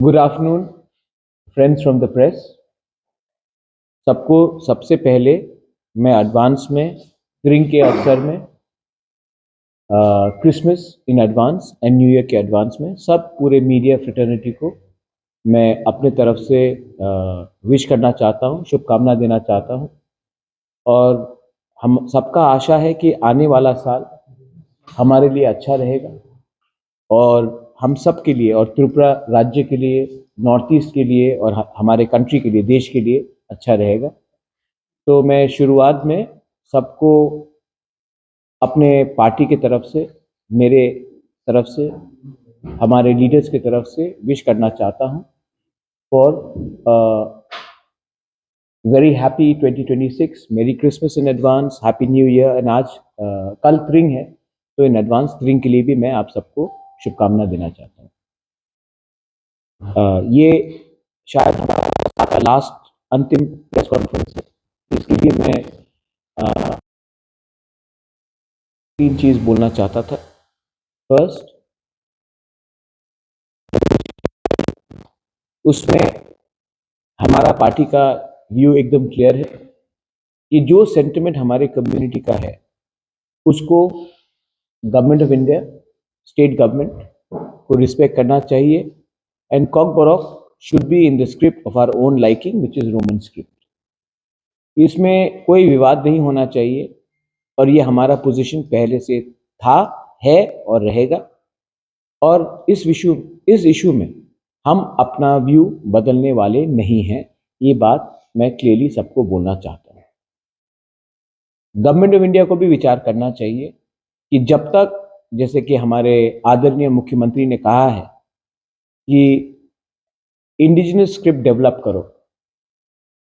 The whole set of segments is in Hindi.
Good afternoon friends from the press. सबको सबसे पहले मैं एडवांस में स्प्रिंग के अवसर में Christmas in advance and new year के एडवांस में सब पूरे मीडिया फ्रेटर्निटी को मैं अपने तरफ से विश करना चाहता हूँ, शुभकामना देना चाहता हूँ। और हम सबका आशा है कि आने वाला साल हमारे लिए अच्छा रहेगा और हम सब के लिए और त्रिपुरा राज्य के लिए, नॉर्थ ईस्ट के लिए और हमारे कंट्री के लिए, देश के लिए अच्छा रहेगा। तो मैं शुरुआत में सबको अपने पार्टी की तरफ से, मेरे तरफ से, हमारे लीडर्स की तरफ से विश करना चाहता हूँ फॉर वेरी हैप्पी 2026, मेरी Christmas in advance, happy new year. And आज कल त्रिंग है, तो इन एडवांस त्रिंग के लिए भी मैं आप सबको शुभकामना देना चाहता हूँ। ये शायद हमारा लास्ट अंतिम प्रेस कॉन्फ्रेंस है, इसके लिए मैं तीन चीज बोलना चाहता था। फर्स्ट, उसमें हमारा पार्टी का व्यू एकदम क्लियर है कि जो सेंटिमेंट हमारे कम्युनिटी का है उसको government of India, state government को रिस्पेक्ट करना चाहिए। And Kokborok should be in the script of our own liking which is Roman script. इसमें कोई विवाद नहीं होना चाहिए और ये हमारा पोजीशन पहले से था, है और रहेगा। और इस इशू में हम अपना व्यू बदलने वाले नहीं हैं। ये बात मैं क्लियरली सबको बोलना चाहता हूँ। गवर्नमेंट ऑफ इंडिया को भी विचार करना चाहिए कि जब तक, जैसे कि हमारे आदरणीय मुख्यमंत्री ने कहा है कि इंडिजिनस स्क्रिप्ट डेवलप करो,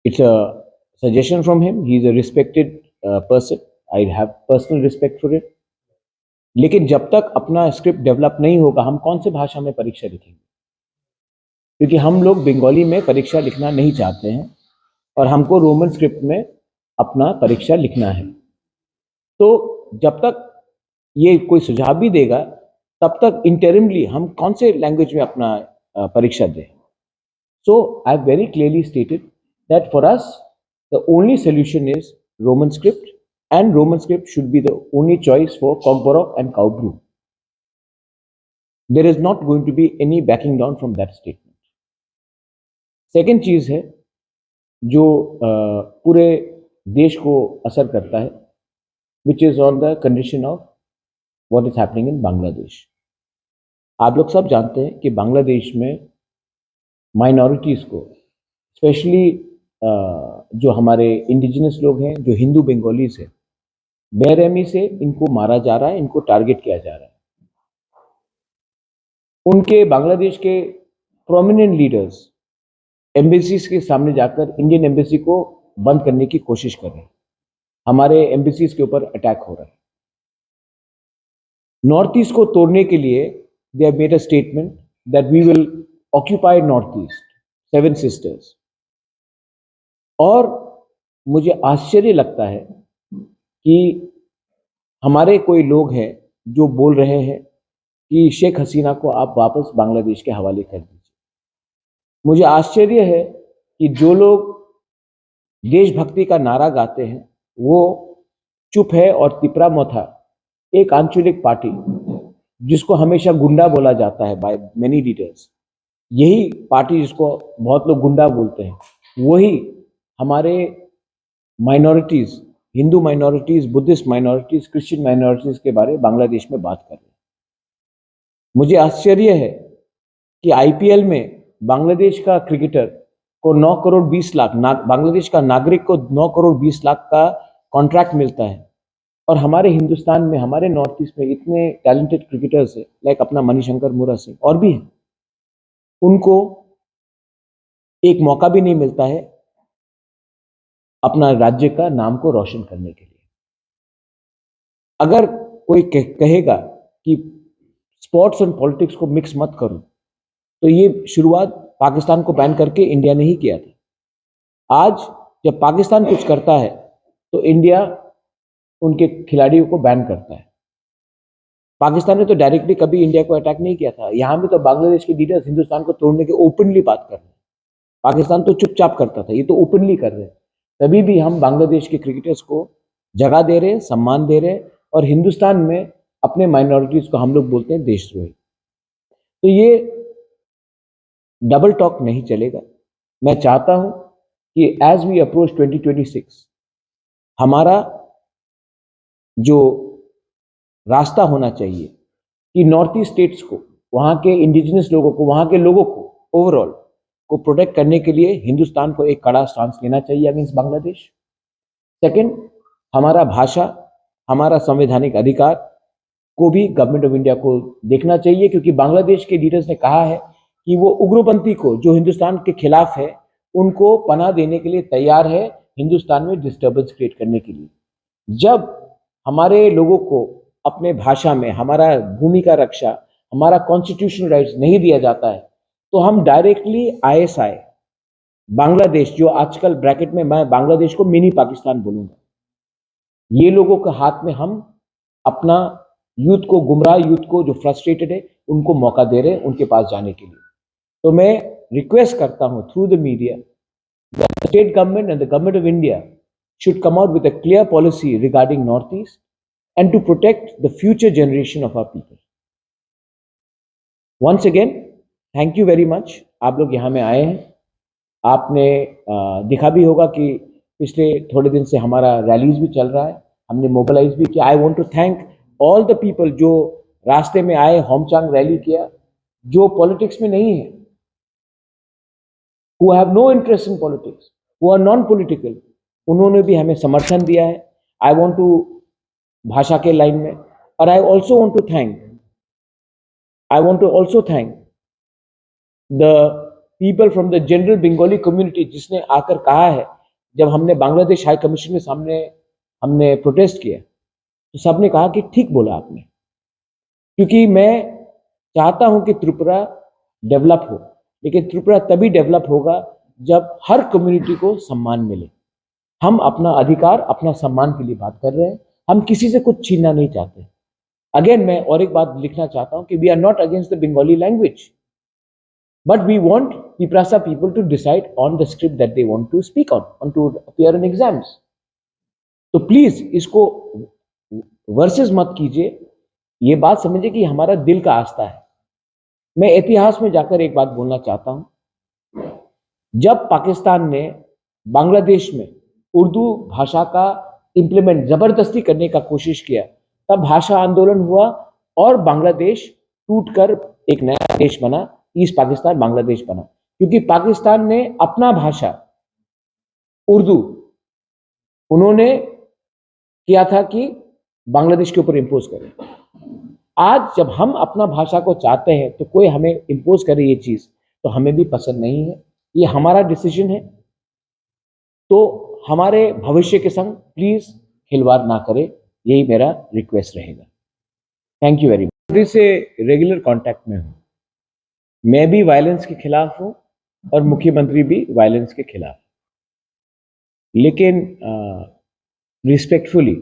it's a suggestion from him, he is a respected person, I have personal respect for it. लेकिन जब तक अपना स्क्रिप्ट डेवलप नहीं होगा, हम कौन से भाषा में परीक्षा लिखेंगे? क्योंकि हम लोग बंगाली में परीक्षा लिखना नहीं चाहते हैं और हमको रोमन स्क्रिप्ट में अपना परीक्षा लिखना है। तो जब तक ये कोई सुझाव भी देगा, तब तक इंटरिमली हम कौन से लैंग्वेज में अपना परीक्षा दें? So I have very clearly stated that for us the only solution is Roman script, and Roman script should be the only choice for Cockborough and Cowbrew. There is not going to be any backing down from that statement. Second चीज है जो पूरे देश को असर करता है, which is on the condition of what is happening in Bangladesh. आप लोग सब जानते हैं कि बांग्लादेश में माइनॉरिटीज को, स्पेशली जो हमारे इंडिजिनस लोग हैं, जो हिंदू बंगालीज हैं, बेरहमी से इनको मारा जा रहा है, इनको टारगेट किया जा रहा है। उनके बांग्लादेश के प्रोमिनेंट लीडर्स एम्बेसीज के सामने जाकर इंडियन एम्बेसी को बंद करने की कोशिश कर रहे हैं। हमारे एम्बेसीज के ऊपर अटैक हो रहा है। नॉर्थ ईस्ट को तोड़ने के लिए they have made a statement that we will occupy North East, seven sisters. और मुझे आश्चर्य लगता है कि हमारे कोई लोग हैं जो बोल रहे हैं कि शेख हसीना को आप वापस बांग्लादेश के हवाले कर दीजिए। मुझे आश्चर्य है कि जो लोग देशभक्ति का नारा गाते हैं वो चुप है, और तिपरा मोथा, एक आंचलिक पार्टी जिसको हमेशा गुंडा बोला जाता है बाय मेनी लीडर्स, यही पार्टी जिसको बहुत लोग गुंडा बोलते हैं, वही हमारे minorities, Hindu minorities, Buddhist minorities, Christian minorities के बारे में बांग्लादेश में बात कर रहे हैं। मुझे आश्चर्य है कि आईपीएल में बांग्लादेश का क्रिकेटर को 9 करोड़ 20 लाख, बांग्लादेश का नागरिक को 9 करोड़ 20 लाख का कॉन्ट्रैक्ट मिलता है, और हमारे हिंदुस्तान में, हमारे नॉर्थ ईस्ट में इतने टैलेंटेड क्रिकेटर्स हैं, लाइक अपना मणिशंकर मुरा सिंह और भी हैं, उनको एक मौका भी नहीं मिलता है अपना राज्य का नाम को रोशन करने के लिए। अगर कोई कहेगा कि स्पोर्ट्स और पॉलिटिक्स को मिक्स मत करो, तो ये शुरुआत पाकिस्तान को बैन करके इंडिया ने ही किया था। आज जब पाकिस्तान कुछ करता है तो इंडिया उनके खिलाड़ियों को बैन करता है। पाकिस्तान ने तो डायरेक्टली कभी इंडिया को अटैक नहीं किया था। यहाँ भी तो बांग्लादेश के लीडर्स हिंदुस्तान को तोड़ने के ओपनली बात कर रहे हैं। पाकिस्तान तो चुपचाप करता था, ये तो ओपनली कर रहे हैं। तभी भी हम बांग्लादेश के क्रिकेटर्स को जगह दे रहे हैं, सम्मान दे रहे हैं, और हिंदुस्तान में अपने माइनॉरिटीज को हम लोग बोलते हैं देशद्रोही। तो ये डबल टॉक नहीं चलेगा। मैं चाहता हूं कि एज वी अप्रोच 2026 हमारा जो रास्ता होना चाहिए कि नॉर्थ ईस्ट स्टेट्स को, वहां के इंडिजिनस लोगों को, वहां के लोगों को ओवरऑल को प्रोटेक्ट करने के लिए हिंदुस्तान को एक कड़ा स्टांस लेना चाहिए अगेंस्ट बांग्लादेश। सेकंड, हमारा भाषा, हमारा संवैधानिक अधिकार को भी गवर्नमेंट ऑफ इंडिया को देखना चाहिए, क्योंकि बांग्लादेश के लीडर्स ने कहा है कि वो उग्रपंथी को जो हिंदुस्तान के खिलाफ है उनको पनाह देने के लिए तैयार है, हिंदुस्तान में डिस्टर्बेंस क्रिएट करने के लिए। जब हमारे लोगों को अपने भाषा में हमारा भूमि का रक्षा, हमारा कॉन्स्टिट्यूशनल राइट्स नहीं दिया जाता है, तो हम डायरेक्टली आईएसआई बांग्लादेश, जो आजकल ब्रैकेट में मैं बांग्लादेश को मिनी पाकिस्तान बोलूंगा, ये लोगों के हाथ में हम अपना यूथ को, गुमराह यूथ को जो फ्रस्ट्रेटेड है, उनको मौका दे रहे हैं उनके पास जाने के लिए। तो मैं रिक्वेस्ट करता हूं through the media, the state government and the government of India should come out with a clear policy regarding Northeast and to protect the future generation of our people. Once again, thank you very much. आप लोग यहाँ में आए हैं। आपने दिखा भी होगा कि पिछले थोड़े दिन से हमारा रैलीज भी चल रहा है, हमने मोबिलाइज भी किया। I want to thank all the people जो रास्ते में आए, होमचांग रैली किया, जो पॉलिटिक्स में नहीं है, who have no interest in politics, who are non-political, उन्होंने भी हमें समर्थन दिया है। आई वॉन्ट टू भाषा के लाइन में, और I also want to thank the people from the general Bengali community, जिसने आकर कहा है, जब हमने बांग्लादेश हाई कमीशन के सामने हमने प्रोटेस्ट किया तो सबने कहा कि ठीक बोला आपने, क्योंकि मैं चाहता हूं कि त्रिपुरा डेवलप हो, लेकिन त्रिपुरा तभी डेवलप होगा जब हर कम्युनिटी को सम्मान मिले। हम अपना अधिकार, अपना सम्मान के लिए बात कर रहे हैं, हम किसी से कुछ छीनना नहीं चाहते। अगेन मैं और एक बात लिखना चाहता हूं कि we are not against the Bengali language, but we want Tiprasa people to decide on the script that they want to speak on to appear in exams. तो प्लीज इसको वर्सेस मत कीजिए, ये बात समझिए कि हमारा दिल का आस्था है। मैं इतिहास में जाकर एक बात बोलना चाहता हूं, जब पाकिस्तान ने बांग्लादेश में उर्दू भाषा का इंप्लीमेंट जबरदस्ती करने का कोशिश किया, तब भाषा आंदोलन हुआ और बांग्लादेश टूटकर एक नया देश बना, ईस्ट पाकिस्तान बांग्लादेश बना, क्योंकि पाकिस्तान ने अपना भाषा उर्दू उन्होंने किया था कि बांग्लादेश के ऊपर इंपोज करें। आज जब हम अपना भाषा को चाहते हैं तो कोई हमें इंपोज करे ये चीज, तो हमें भी पसंद नहीं है, ये हमारा डिसीजन है। तो हमारे भविष्य के संग प्लीज खिलवाड़ ना करें, यही मेरा रिक्वेस्ट रहेगा। Thank you very much. से रेगुलर कांटेक्ट में हूं, मैं भी वायलेंस के खिलाफ हूं और मुख्यमंत्री भी वायलेंस के खिलाफ, लेकिन रिस्पेक्टफुली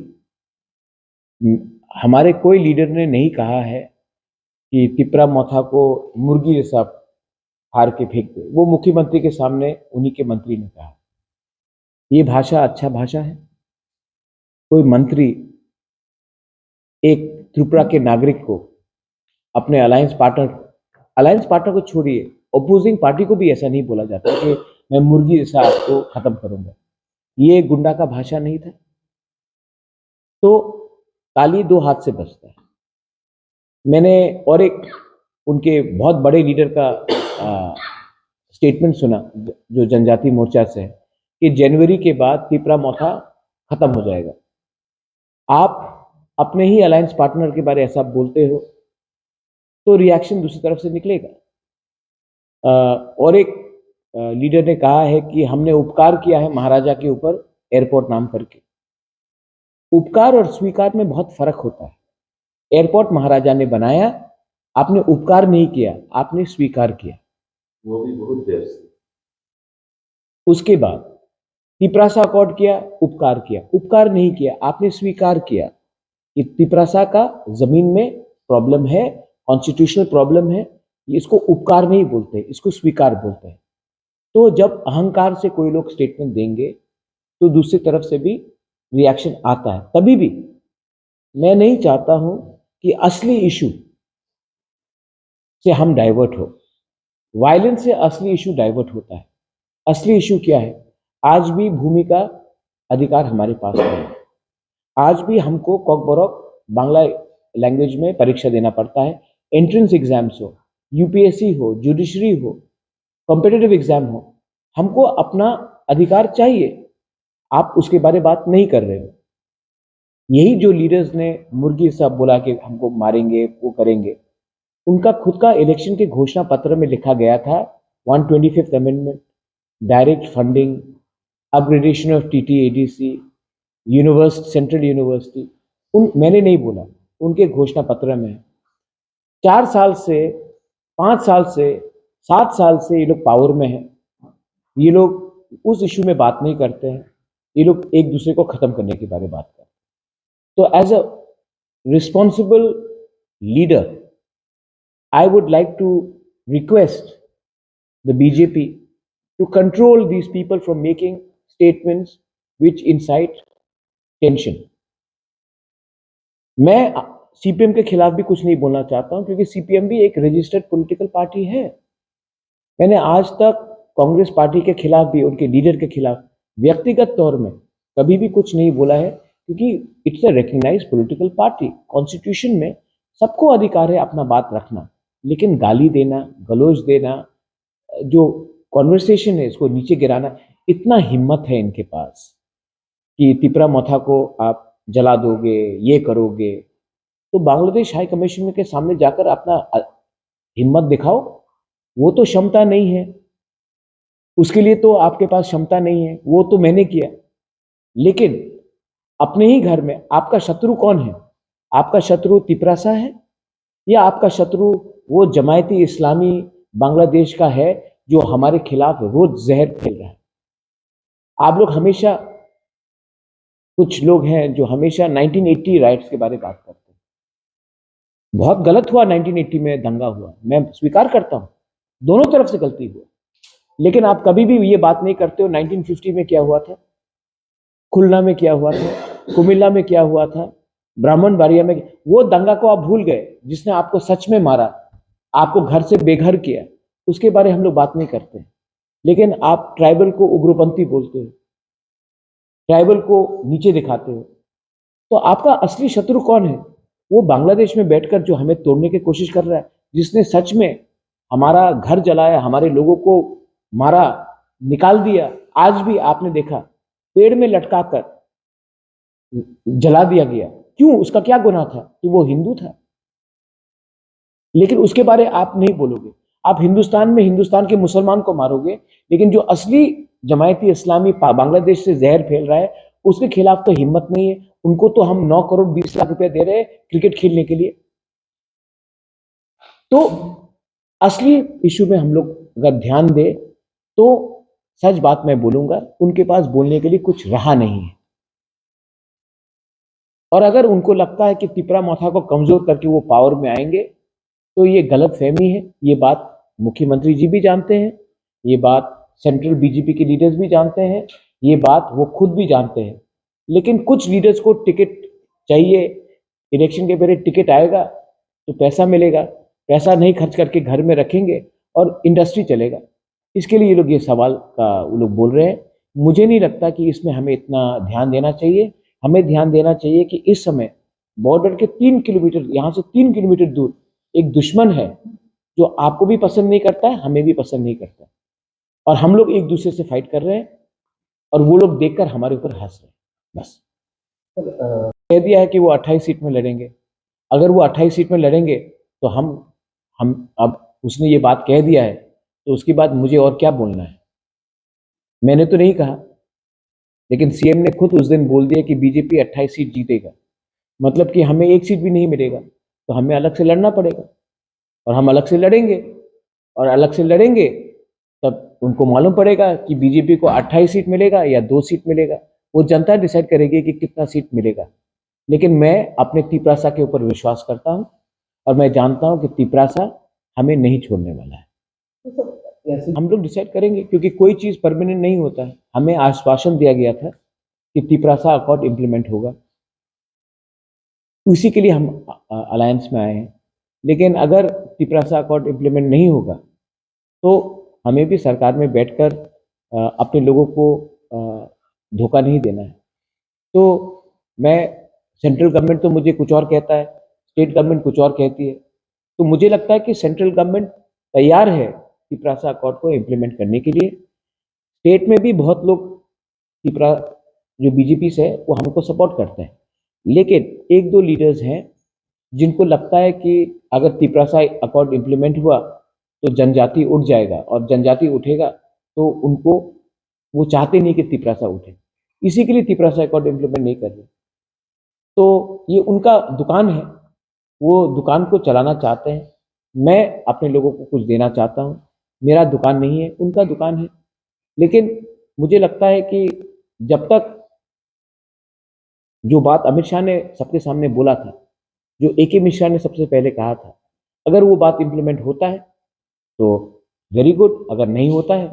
हमारे कोई लीडर ने नहीं कहा है कि तिपरा मोथा को मुर्गी जैसा फाड़ के फेंक दे। वो मुख्यमंत्री के सामने उन्हीं के मंत्री ने कहा। ये भाषा अच्छा भाषा है? कोई मंत्री एक त्रिपुरा के नागरिक को अपने अलायंस पार्टनर को छोड़िए, अपोजिंग पार्टी को भी ऐसा नहीं बोला जाता कि मैं मुर्गी जैसा आपको खत्म करूंगा। ये गुंडा का भाषा नहीं था। तो ताली दो हाथ से बजता है। मैंने और एक उनके बहुत बड़े लीडर का स्टेटमेंट सुना जो जनजाति मोर्चा से है कि जनवरी के बाद तिपरा मोथा खत्म हो जाएगा। आप अपने ही अलायंस पार्टनर के बारे ऐसा बोलते हो तो रिएक्शन दूसरी तरफ से निकलेगा। और एक लीडर ने कहा है कि हमने उपकार किया है महाराजा के ऊपर एयरपोर्ट नाम करके। उपकार और स्वीकार में बहुत फर्क होता है। एयरपोर्ट महाराजा ने बनाया, आपने उपकार नहीं किया, आपने स्वीकार किया, वो भी बहुत देर से। उसके बाद तिपरासा अकॉर्ड किया, उपकार किया, उपकार नहीं किया, आपने स्वीकार किया कि तिपरासा का जमीन में प्रॉब्लम है, कॉन्स्टिट्यूशनल प्रॉब्लम है। इसको उपकार नहीं बोलते, इसको स्वीकार बोलते हैं। तो जब अहंकार से कोई लोग स्टेटमेंट देंगे तो दूसरी तरफ से भी रिएक्शन आता है। तभी भी मैं नहीं चाहता हूं कि असली इशू से हम डाइवर्ट हो। वायलेंस से असली इशू डाइवर्ट होता है। असली इशू क्या है? आज भी भूमि का अधिकार हमारे पास नहीं है। आज भी हमको कॉकबोरॉक बांग्ला लैंग्वेज में परीक्षा देना पड़ता है। एंट्रेंस एग्जाम्स हो, यूपीएससी हो, जुडिशरी हो, कॉम्पिटिटिव एग्जाम हो, हमको अपना अधिकार चाहिए। आप उसके बारे में बात नहीं कर रहे हो। यही जो लीडर्स ने मुर्गी सब बोला कि हमको मारेंगे, वो करेंगे, उनका खुद का इलेक्शन के घोषणा पत्र में लिखा गया था 125th amendment, direct funding, upgradation of TTADC, central university. मैंने नहीं बोला, उनके घोषणा पत्र में है। 4 साल से, 5 साल से, 7 साल से ये लोग पावर में हैं। ये लोग उस इशू में बात नहीं करते हैं। ये लोग एक दूसरे को खत्म करने के बारे में बात करते हैं। तो as a responsible leader, I would like to request the BJP to control these people from making statements which incite tension. मैं सीपीएम के खिलाफ भी कुछ नहीं बोलना चाहता हूं, क्योंकि सीपीएम भी एक रजिस्टर्ड पॉलिटिकल पार्टी है। मैंने आज तक कांग्रेस पार्टी के खिलाफ भी, उनके लीडर के खिलाफ व्यक्तिगत तौर में कभी भी कुछ नहीं बोला है, क्योंकि it's a recognised political party. Constitution में सबको अधिकार है अपना बात रखना, लेकिन गाली देना, गलौज देना, जो कॉन्वर्सेशन है इसको नीचे गिराना, इतना हिम्मत है इनके पास कि तिपरा मोथा को आप जला दोगे, ये करोगे। तो बांग्लादेश हाई कमिश्नर के सामने जाकर अपना हिम्मत दिखाओ। वो तो क्षमता नहीं है, उसके लिए तो आपके पास क्षमता नहीं है, वो तो मैंने किया। लेकिन अपने ही घर में आपका शत्रु कौन है? आपका शत्रु तिपरासा है, या आपका शत्रु वो जमायती इस्लामी बांग्लादेश का है जो हमारे खिलाफ रोज जहर फैल रहा है? आप लोग हमेशा, कुछ लोग हैं जो हमेशा 1980 राइट्स के बारे में बात करते हैं। बहुत गलत हुआ, 1980 में दंगा हुआ, मैं स्वीकार करता हूं, दोनों तरफ से गलती हुआ। लेकिन आप कभी भी ये बात नहीं करते हो 1950 में क्या हुआ था, खुलना में क्या हुआ था, कुमिल्ला में क्या हुआ था, ब्राह्मण बाड़िया में। वो दंगा को आप भूल गए, जिसने आपको सच में मारा, आपको घर से बेघर किया, उसके बारे हम लोग बात नहीं करते। लेकिन आप ट्राइबल को उग्रपंथी बोलते हो, ट्राइबल को नीचे दिखाते हो। तो आपका असली शत्रु कौन है? वो बांग्लादेश में बैठकर जो हमें तोड़ने की कोशिश कर रहा है, जिसने सच में हमारा घर जलाया, हमारे लोगों को मारा, निकाल दिया। आज भी आपने देखा पेड़ में लटकाकर जला दिया गया। क्यों? उसका क्या गुनाह था कि वो हिंदू था? लेकिन उसके बारे आप नहीं बोलोगे। आप हिंदुस्तान में हिंदुस्तान के मुसलमान को मारोगे, लेकिन जो असली जमायती इस्लामी बांग्लादेश से जहर फैल रहा है, उसके खिलाफ तो हिम्मत नहीं है। उनको तो हम 9 करोड़ 20 लाख रुपए दे रहे हैं क्रिकेट खेलने के लिए। तो असली इशू में हम लोग अगर ध्यान दे तो सच बात मैं बोलूंगा, उनके पास बोलने के लिए कुछ रहा नहीं है। और अगर उनको लगता है कि तिपरा मोथा को कमजोर करके वो पावर में आएंगे, तो ये गलत फहमी है। ये बात मुख्यमंत्री जी भी जानते हैं, ये बात सेंट्रल बीजेपी के लीडर्स भी जानते हैं, ये बात वो खुद भी जानते हैं। लेकिन कुछ लीडर्स को टिकट चाहिए, इलेक्शन के पहले टिकट आएगा तो पैसा मिलेगा, पैसा नहीं खर्च करके घर में रखेंगे और इंडस्ट्री चलेगा। इसके लिए ये लोग ये सवाल का वो लोग बोल रहे हैं। मुझे नहीं लगता कि इसमें हमें इतना ध्यान देना चाहिए। हमें ध्यान देना चाहिए कि इस समय बॉर्डर के 3 किलोमीटर, यहाँ से 3 किलोमीटर दूर एक दुश्मन है जो आपको भी पसंद नहीं करता है, हमें भी पसंद नहीं करता, और हम लोग एक दूसरे से फाइट कर रहे हैं, और वो लोग देखकर हमारे ऊपर हंस रहे हैं। बस कह दिया है कि वो 28 सीट में लड़ेंगे। अगर वो 28 सीट में लड़ेंगे तो हम अब उसने ये बात कह दिया है, तो उसके बाद मुझे और क्या बोलना है? मैंने तो नहीं कहा, लेकिन सीएम ने खुद उस दिन बोल दिया कि बीजेपी 28 सीट जीतेगा। मतलब कि हमें एक सीट भी नहीं मिलेगा, तो हमें अलग से लड़ना पड़ेगा, और हम अलग से लड़ेंगे, और अलग से लड़ेंगे तब उनको मालूम पड़ेगा कि बीजेपी को 28 सीट मिलेगा या 2 सीट मिलेगा। वो जनता डिसाइड करेगी कि कितना सीट मिलेगा। लेकिन मैं अपने तिपरासा के ऊपर विश्वास करता हूँ, और मैं जानता हूं कि तिपरासा हमें नहीं छोड़ने वाला है। हम लोग डिसाइड करेंगे, क्योंकि कोई चीज परमानेंट नहीं होता है। हमें आश्वासन दिया गया था कि तिपरासा अकॉर्ड इम्प्लीमेंट होगा, उसी के लिए हम अलायंस में आए हैं। लेकिन अगर तिपरासा अकॉर्ड इम्प्लीमेंट नहीं होगा तो हमें भी सरकार में बैठकर अपने लोगों को धोखा नहीं देना है। तो मैं, सेंट्रल गवर्नमेंट तो मुझे कुछ और कहता है, स्टेट गवर्नमेंट कुछ और कहती है। तो मुझे लगता है कि सेंट्रल गवर्नमेंट तैयार है तिपरासा अकॉर्ड को इम्प्लीमेंट करने के लिए। स्टेट में भी बहुत लोग तिपरा जो बीजेपी से है वो हमको सपोर्ट करते हैं, लेकिन एक दो लीडर्स हैं जिनको लगता है कि अगर तिपरासा अकॉर्ड इम्प्लीमेंट हुआ तो जनजाति उठ जाएगा, और जनजाति उठेगा तो उनको, वो चाहते नहीं कि तिपरासा उठे, इसी के लिए तिपरासा अकॉर्ड इम्प्लीमेंट नहीं कर रहे। तो ये उनका दुकान है, वो दुकान को चलाना चाहते हैं। मैं अपने लोगों को कुछ देना चाहता हूँ, मेरा दुकान नहीं है, उनका दुकान है। लेकिन मुझे लगता है कि जब तक जो बात अमित शाह ने सबके सामने बोला था, जो ए.के. मिश्रा ने सबसे पहले कहा था, अगर वो बात इंप्लीमेंट होता है तो वेरी गुड, अगर नहीं होता है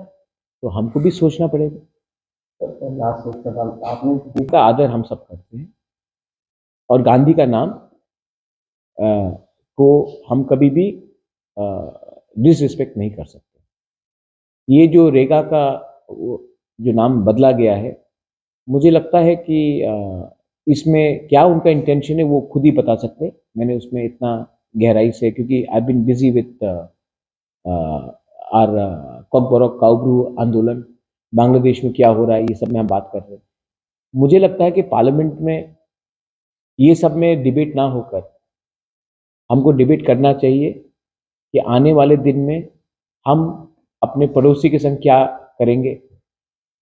तो हमको भी सोचना पड़ेगा। लास्ट सवाल, आपने का आदर हम सब करते हैं और गांधी का नाम को हम कभी भी डिसरिस्पेक्ट नहीं कर सकते। ये जो रेगा का जो नाम बदला गया है, मुझे लगता है कि इसमें क्या उनका इंटेंशन है वो खुद ही बता सकते हैं। मैंने उसमें इतना गहराई से, क्योंकि I been busy with our Kokborok Kaubru आंदोलन, बांग्लादेश में क्या हो रहा है, ये सब में हम बात कर रहे हैं। मुझे लगता है कि पार्लियामेंट में ये सब में डिबेट ना होकर हमको डिबेट करना चाहिए कि आने वाले दिन में हम अपने पड़ोसी के संग क्या करेंगे।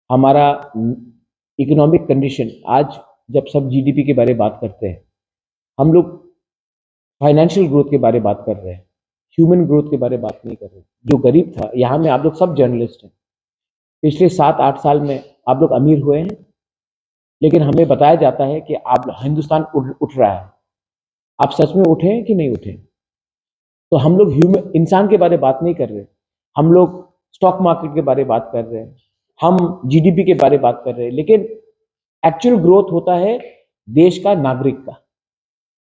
हमारा इकोनॉमिक कंडीशन, आज जब सब जीडीपी के बारे में बात करते हैं, हम लोग फाइनेंशियल ग्रोथ के बारे में बात कर रहे हैं, ह्यूमन ग्रोथ के बारे में बात नहीं कर रहे। जो गरीब था, यहाँ में आप लोग सब जर्नलिस्ट हैं, पिछले 7-8 साल में आप लोग अमीर हुए हैं, लेकिन हमें बताया जाता है कि आप हिंदुस्तान उठ रहा है। आप सच में उठे हैं कि नहीं उठे? तो हम लोग ह्यूमन इंसान के बारे में बात नहीं कर रहे, हम लोग स्टॉक मार्केट के बारे में बात कर रहे हैं, हम जीडीपी के बारे में बात कर रहे हैं, लेकिन एक्चुअल ग्रोथ होता है देश का, नागरिक का,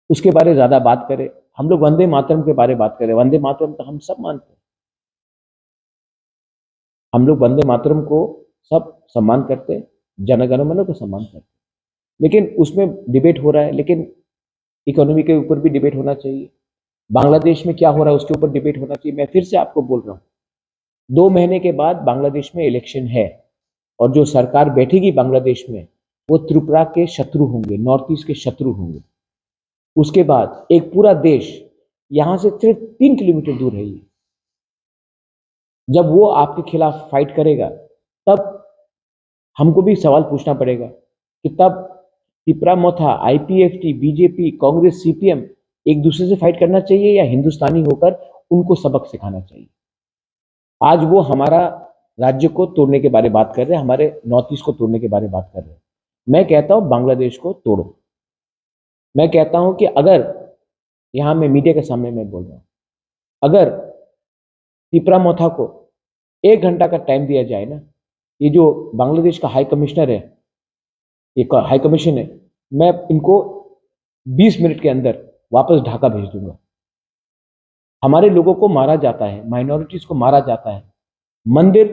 उसके बारे में ज्यादा बात करें। हम लोग वंदे मातरम के बारे में बात करें, वंदे मातरम तो हम सब मानते हैं, हम लोग वंदे मातरम को सब सम्मान करते हैं, जनगण मन को सम्मान करते हैं, लेकिन उसमें डिबेट हो रहा है। लेकिन इकोनॉमी के ऊपर भी डिबेट होना चाहिए, बांग्लादेश में क्या हो रहा है उसके ऊपर डिबेट होना चाहिए। मैं फिर से आपको बोल रहा हूँ, 2 महीने के बाद बांग्लादेश में इलेक्शन है, और जो सरकार बैठेगी बांग्लादेश में वो त्रिपुरा के शत्रु होंगे, नॉर्थ ईस्ट के शत्रु होंगे। उसके बाद एक पूरा देश यहां से सिर्फ 3 किलोमीटर दूर है, जब वो आपके खिलाफ फाइट करेगा तब हमको भी सवाल पूछना पड़ेगा कि तब तिपरा मोथा, आईपीएफटी, बीजेपी, कांग्रेस, सीपीएम एक दूसरे से फाइट करना चाहिए या हिंदुस्तानी होकर उनको सबक सिखाना चाहिए। आज वो हमारा राज्य को तोड़ने के बारे में बात कर रहे हैं, हमारे नॉर्थ ईस्ट को तोड़ने के बारे में बात कर रहे हैं। मैं कहता हूं बांग्लादेश को तोड़ो। मैं कहता हूं कि अगर, यहां मैं मीडिया के सामने मैं बोल रहा हूं, अगर तिपरा मोथा को 1 घंटा का टाइम दिया जाए ना, ये जो बांग्लादेश का हाई कमिश्नर है, ये हाई कमीशन है, मैं इनको 20 मिनट के अंदर वापस ढाका भेज दूंगा। हमारे लोगों को मारा जाता है, माइनॉरिटीज को मारा जाता है, मंदिर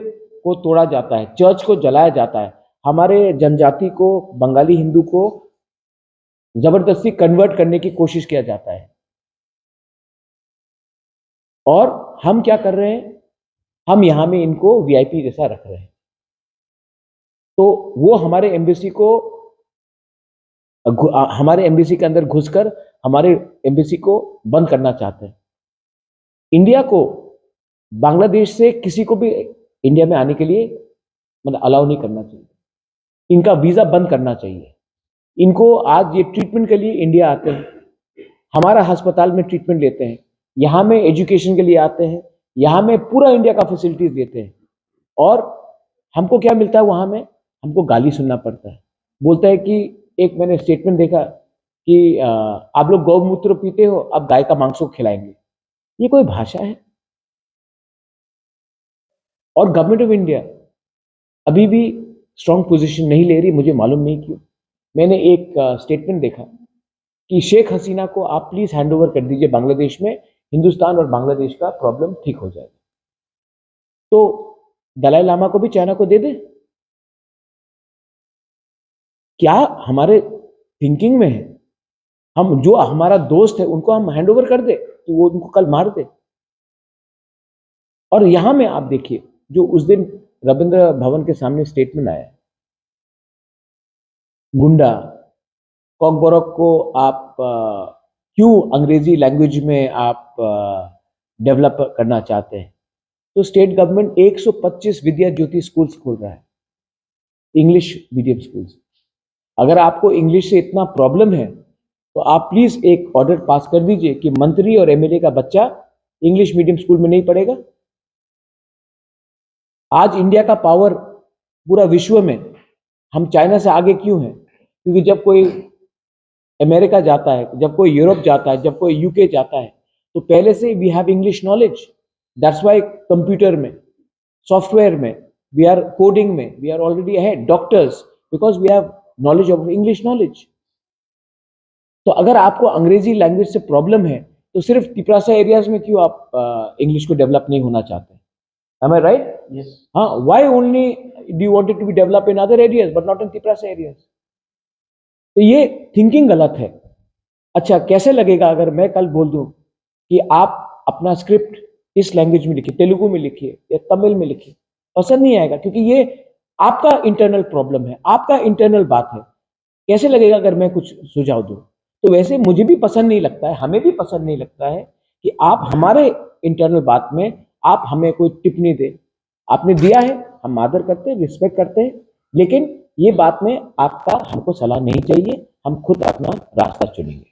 को तोड़ा जाता है, चर्च को जलाया जाता है, हमारे जनजाति को, बंगाली हिंदू को जबरदस्ती कन्वर्ट करने की कोशिश किया जाता है। और हम क्या कर रहे हैं, हम यहां में इनको वीआईपी जैसा रख रहे हैं। तो वो हमारे एम्बेसी को, हमारे एम्बेसी के अंदर घुसकर हमारे एम्बेसी को बंद करना चाहते हैं। इंडिया को बांग्लादेश से किसी को भी इंडिया में आने के लिए मतलब अलाउ नहीं करना चाहिए, इनका वीजा बंद करना चाहिए। इनको आज ये ट्रीटमेंट के लिए इंडिया आते हैं, हमारा अस्पताल में ट्रीटमेंट लेते हैं, यहाँ में एजुकेशन के लिए आते हैं, यहाँ में पूरा इंडिया का फैसिलिटीज देते हैं, और हमको क्या मिलता है वहां में? हमको गाली सुनना पड़ता है। बोलता है कि, एक मैंने स्टेटमेंट देखा कि आप लोग गौमूत्र पीते हो, अब गाय का मांस को खिलाएंगे। ये कोई भाषा है? और गवर्नमेंट ऑफ इंडिया अभी भी स्ट्रांग पोजीशन नहीं ले रही, मुझे मालूम नहीं क्यों। मैंने एक स्टेटमेंट देखा कि शेख हसीना को आप प्लीज हैंड ओवर कर दीजिए बांग्लादेश में, हिंदुस्तान और बांग्लादेश का प्रॉब्लम ठीक हो जाएगा। तो दलाई लामा को भी चाइना को दे दे? क्या हमारे थिंकिंग में है हम जो हमारा दोस्त है उनको हम हैंड ओवर कर दे तो वो उनको कल मार दे? और यहां में आप देखिए जो उस दिन रविंद्र भवन के सामने स्टेटमेंट आया, गुंडा कॉकबॉरोक को आप क्यों अंग्रेजी लैंग्वेज में आप डेवलप करना चाहते हैं? तो स्टेट गवर्नमेंट 125 विद्या ज्योति स्कूल्स खोल रहा है, इंग्लिश मीडियम स्कूल्स। अगर आपको इंग्लिश से इतना प्रॉब्लम है तो आप प्लीज एक ऑर्डर पास कर दीजिए कि मंत्री और एमएलए का बच्चा इंग्लिश मीडियम स्कूल में नहीं पढ़ेगा। आज इंडिया का पावर पूरा विश्व में, हम चाइना से आगे क्यों हैं? क्योंकि जब कोई अमेरिका जाता है, जब कोई यूरोप जाता है, जब कोई यूके जाता है, तो पहले से we have English knowledge. That's why computer में, सॉफ्टवेयर में, वी आर कोडिंग में, we are already ahead. Doctors, because we have knowledge of English knowledge. तो अगर आपको अंग्रेजी लैंग्वेज से प्रॉब्लम है तो सिर्फ तिपरासा एरियाज में क्यों आप इंग्लिश को डेवलप नहीं होना चाहते? Am I right? Yes. हाँ, why only do you want it to be developed in other areas but not in Tiprasa areas? तो ये थिंकिंग गलत है। अच्छा, कैसे लगेगा अगर मैं कल बोल दूं कि आप अपना स्क्रिप्ट इस लैंग्वेज में लिखिए, तेलुगु में लिखिए या तमिल में लिखिए? पसंद नहीं आएगा, क्योंकि ये आपका इंटरनल प्रॉब्लम है, आपका इंटरनल बात है। कैसे लगेगा अगर मैं कुछ सुझाव दूं? तो वैसे मुझे भी पसंद नहीं लगता है, हमें भी पसंद नहीं लगता है कि आप हमारे इंटरनल बात में आप हमें कोई टिप्पणी दे। आपने दिया है, हम आदर करते हैं, रिस्पेक्ट करते हैं, लेकिन ये बात में आपका हमको सलाह नहीं चाहिए। हम खुद अपना रास्ता चुनेंगे।